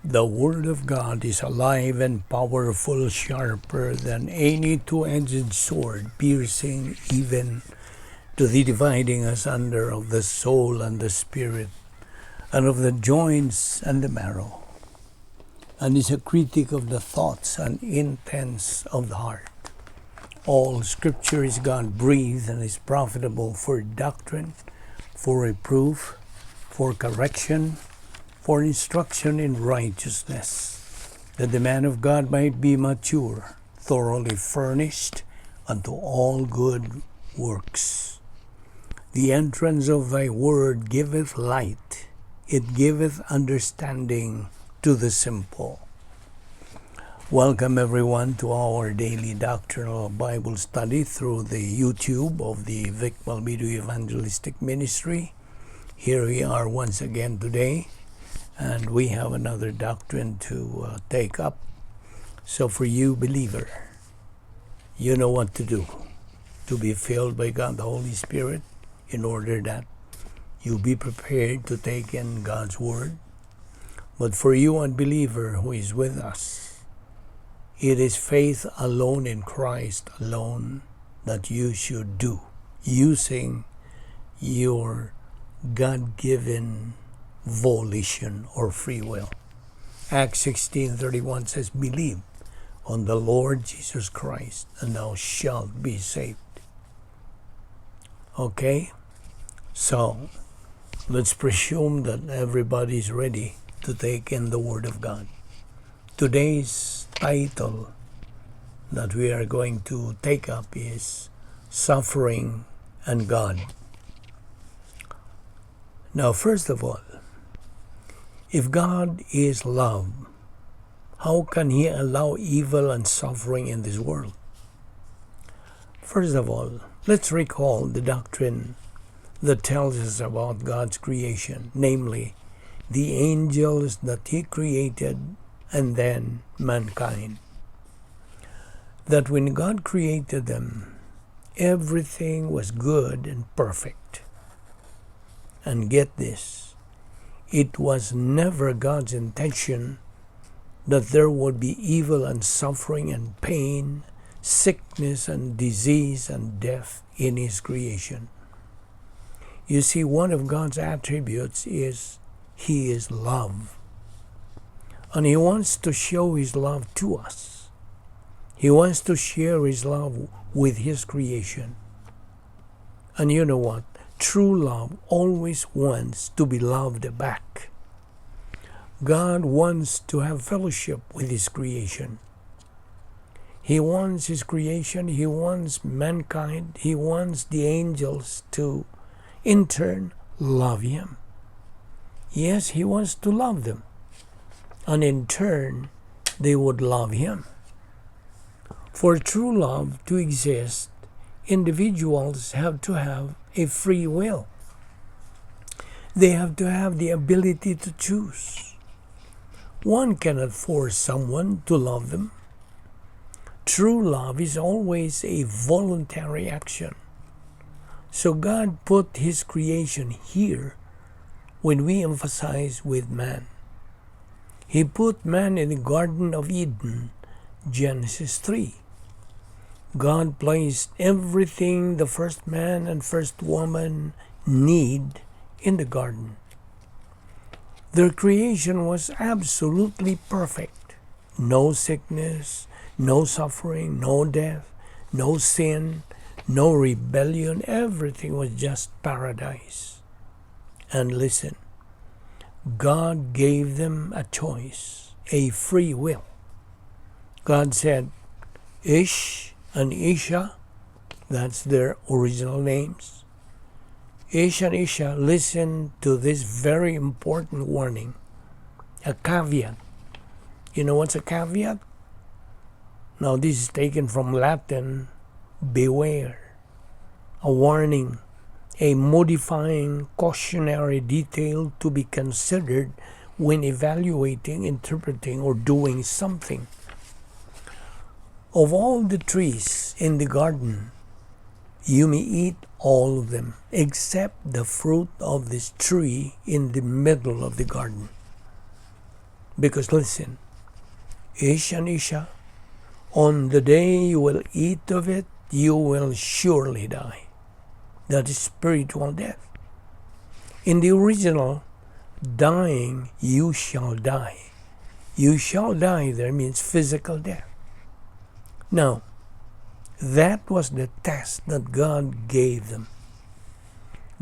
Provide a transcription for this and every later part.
The Word of God is alive and powerful, sharper than any two-edged sword, piercing even to the dividing asunder of the soul and the spirit, and of the joints and the marrow, and is a critic of the thoughts and intents of the heart. All Scripture is God-breathed and is profitable for doctrine, for reproof, for correction, for instruction in righteousness, that the man of God might be mature, thoroughly furnished unto all good works. The entrance of thy word giveth light, it giveth understanding to the simple. Welcome everyone to our daily doctrinal Bible study through the YouTube of the Balbido Evangelistic Ministry. Here we are once again today, and we have another doctrine to take up. So for you, believer, you know what to do to be filled by God the Holy Spirit in order that you be prepared to take in God's Word. But for you, unbeliever who is with us, it is faith alone in Christ alone that you should do, using your God-given volition or free will. Acts 16:31 says, "Believe on the Lord Jesus Christ, and thou shalt be saved." Okay? So, let's presume that everybody is ready to take in the Word of God. Today's title that we are going to take up is Suffering and God. Now, first of all, if God is love, how can He allow evil and suffering in this world? First of all, let's recall the doctrine that tells us about God's creation, namely, the angels that He created and then mankind. That when God created them, everything was good and perfect. And get this, it was never God's intention that there would be evil and suffering and pain, sickness and disease and death in His creation. You see, one of God's attributes is He is love. And He wants to show His love to us. He wants to share His love with His creation. And you know what? True love always wants to be loved back. God wants to have fellowship with His creation. He wants His creation, He wants mankind, He wants the angels to, in turn, love Him. Yes, He wants to love them. And in turn, they would love Him. For true love to exist, individuals have to have a free will. They have to have the ability to choose. One cannot force someone to love them. True love is always a voluntary action. So God put His creation here when we emphasize with man. He put man in the Garden of Eden, Genesis 3. God placed everything the first man and first woman need in the garden. Their creation was absolutely perfect. No sickness, no suffering, no death, no sin, no rebellion. Everything was just paradise. And listen, God gave them a choice, a free will. God said, Ish and Isha, that's their original names. Ish and Isha, listen to this very important warning, a caveat. You know what's a caveat? Now this is taken from Latin, beware, a warning, a modifying cautionary detail to be considered when evaluating, interpreting, or doing something. Of all the trees in the garden, you may eat all of them, except the fruit of this tree in the middle of the garden. Because listen, Isha and Isha, on the day you will eat of it, you will surely die. That is spiritual death. In the original, dying, you shall die. You shall die there means physical death. Now, that was the test that God gave them.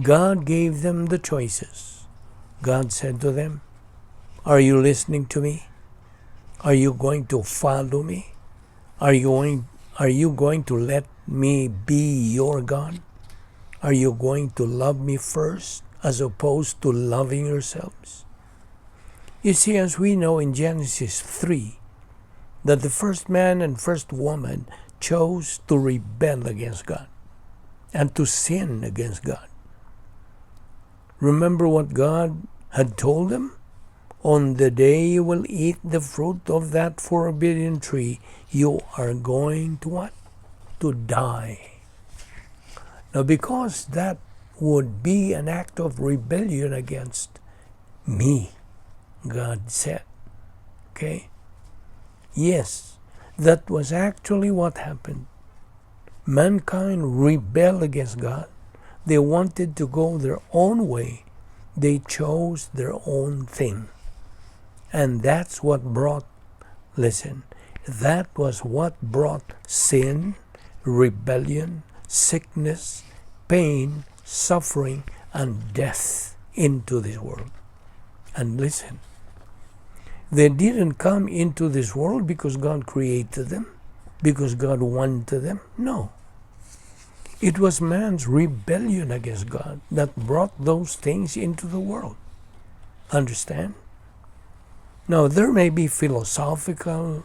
God gave them the choices. God said to them, are you listening to me? Are you going to follow me? Are you going to let me be your God? Are you going to love me first as opposed to loving yourselves? You see, as we know in Genesis 3, that the first man and first woman chose to rebel against God and to sin against God. Remember what God had told them? On the day you will eat the fruit of that forbidden tree, you are going to what? To die. Now, because that would be an act of rebellion against me, God said. Okay? Yes, that was actually what happened. Mankind rebelled against God. They wanted to go their own way. They chose their own thing. And that's what brought, listen, that was what brought sin, rebellion, sickness, pain, suffering, and death into this world. And listen, they didn't come into this world because God created them, because God wanted them. No. It was man's rebellion against God that brought those things into the world. Understand? Now, there may be philosophical,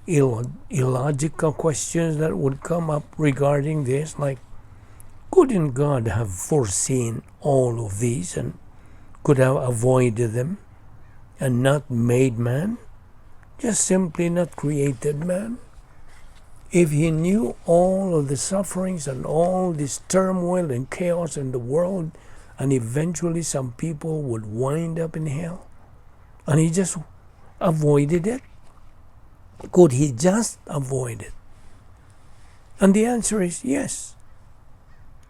illogical questions that would come up regarding this, like, couldn't God have foreseen all of these and could have avoided them and not made man? Just simply not created man? If he knew all of the sufferings and all this turmoil and chaos in the world, and eventually some people would wind up in hell, and he just avoided it? Could he just avoid it? And the answer is yes.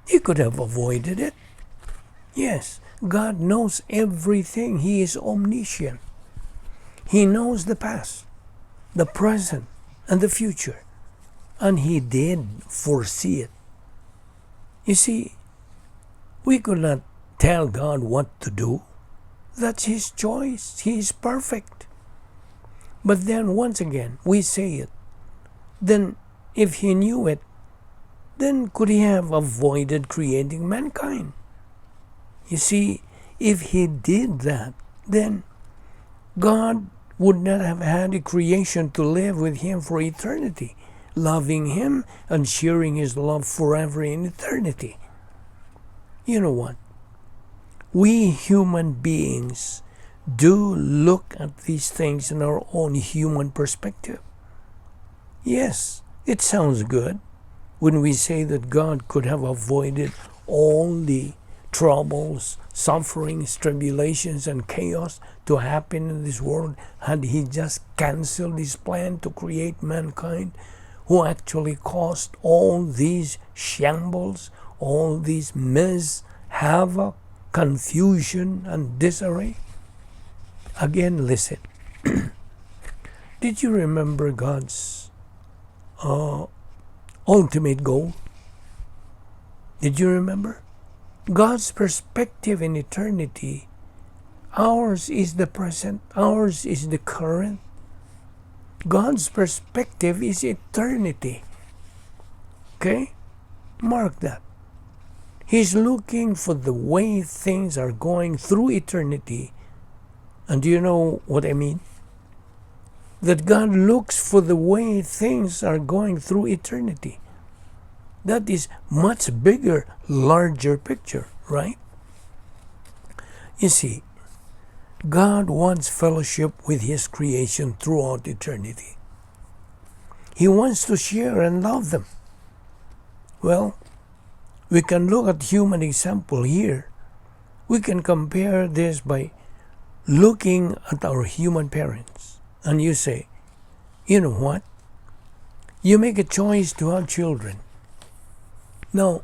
He could have avoided it. Yes, God knows everything. He is omniscient. He knows the past, the present, and the future. And he did foresee it. You see, we could not tell God what to do. That's his choice. He is perfect. But then once again, we say it. Then if he knew it, then could he have avoided creating mankind? You see, if he did that, then God would not have had a creation to live with him for eternity, loving him and sharing his love forever in eternity. You know what? We human beings do look at these things in our own human perspective. Yes, it sounds good when we say that God could have avoided all the troubles, sufferings, tribulations, and chaos to happen in this world had he just canceled his plan to create mankind, who actually caused all these shambles, all these mess, havoc, confusion, and disarray. Again, listen. Did you remember God's ultimate goal? Did you remember? God's perspective in eternity, ours is the present, ours is the current. God's perspective is eternity. Okay? Mark that. He's looking for the way things are going through eternity. And do you know what I mean? That God looks for the way things are going through eternity. That is much bigger, larger picture, right? You see, God wants fellowship with his creation throughout eternity. He wants to share and love them. Well, we can look at human example here. We can compare this by looking at our human parents, and you say, you know what? You make a choice to have children. Now,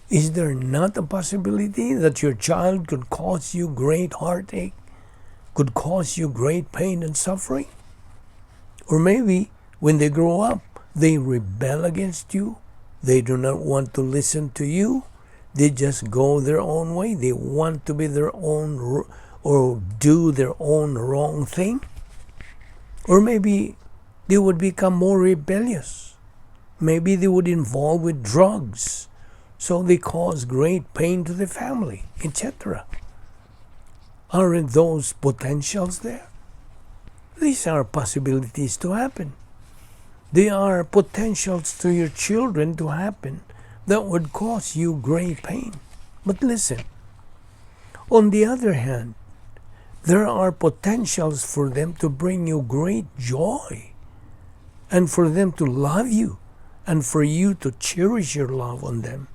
is there not a possibility that your child could cause you great heartache, could cause you great pain and suffering? Or maybe when they grow up, they rebel against you. They do not want to listen to you. They just go their own way. They want to be their own or do their own wrong thing. Or maybe they would become more rebellious. Maybe they would involve with drugs. So they cause great pain to the family, etc. Aren't those potentials there? These are possibilities to happen. They are potentials to your children to happen that would cause you great pain. But listen, on the other hand, there are potentials for them to bring you great joy, and for them to love you, and for you to cherish your love on them.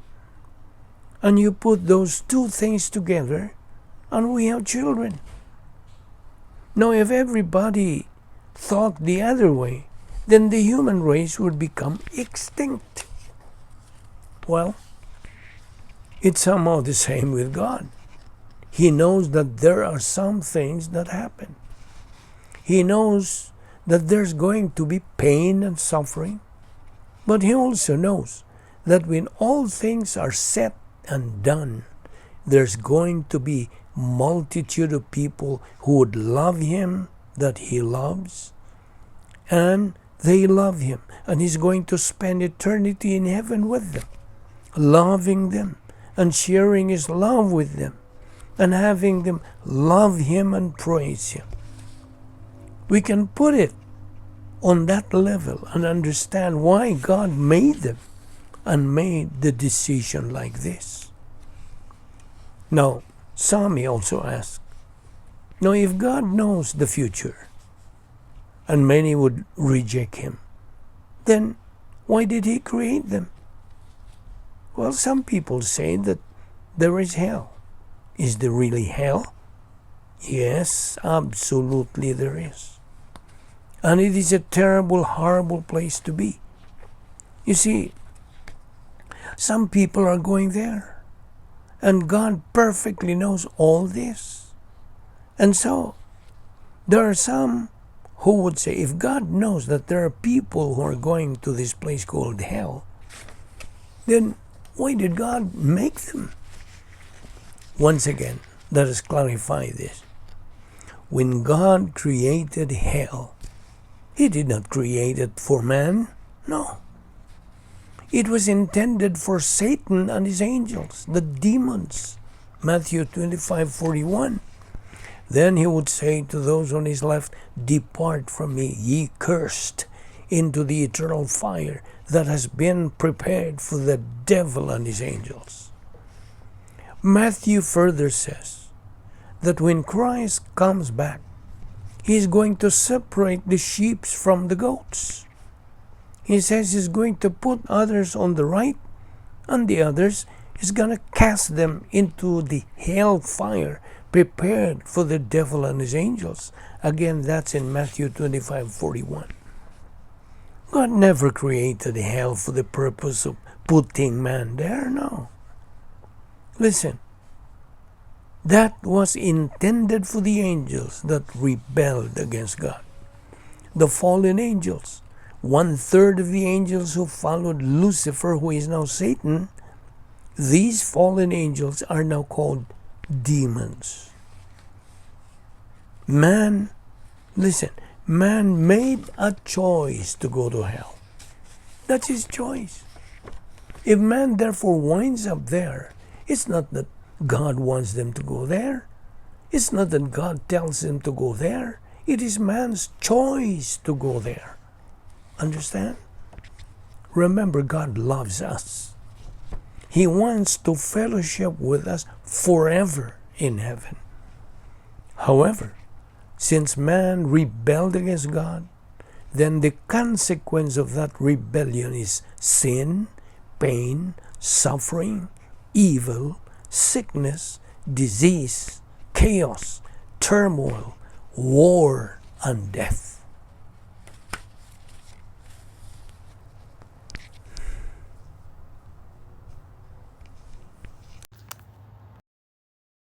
And you put those two things together, and we have children. Now, if everybody thought the other way, then the human race would become extinct. Well, it's somehow the same with God. He knows that there are some things that happen. He knows that there's going to be pain and suffering, but He also knows that when all things are set and done, there's going to be multitude of people who would love Him that He loves, and they love Him, and He's going to spend eternity in heaven with them, loving them and sharing His love with them, and having them love Him and praise Him. We can put it on that level and understand why God made them and made the decision like this. Now, some may also ask, now if God knows the future, and many would reject Him, then why did He create them? Well, some people say that there is hell. Is there really hell? Yes, absolutely there is. And it is a terrible, horrible place to be. You see, some people are going there, and God perfectly knows all this. And so, there are some who would say, if God knows that there are people who are going to this place called hell, then why did God make them? Once again, let us clarify this. When God created hell, He did not create it for man. No. It was intended for Satan and his angels, the demons. Matthew 25:41. Then He would say to those on His left, depart from me, ye cursed, into the eternal fire that has been prepared for the devil and his angels. Matthew further says that when Christ comes back, He is going to separate the sheep from the goats. He says He's going to put others on the right, and the others He's going to cast them into the hell fire prepared for the devil and his angels. Again, that's in Matthew 25:41. God never created hell for the purpose of putting man there, no. Listen, that was intended for the angels that rebelled against God. The fallen angels, 1/3 of the angels who followed Lucifer, who is now Satan, these fallen angels are now called demons. Man, listen, man made a choice to go to hell. That's his choice. If man therefore winds up there, it's not that God wants them to go there. It's not that God tells them to go there. It is man's choice to go there. Understand? Remember, God loves us. He wants to fellowship with us forever in heaven. However, since man rebelled against God, then the consequence of that rebellion is sin, pain, suffering, evil, sickness, disease, chaos, turmoil, war, and death.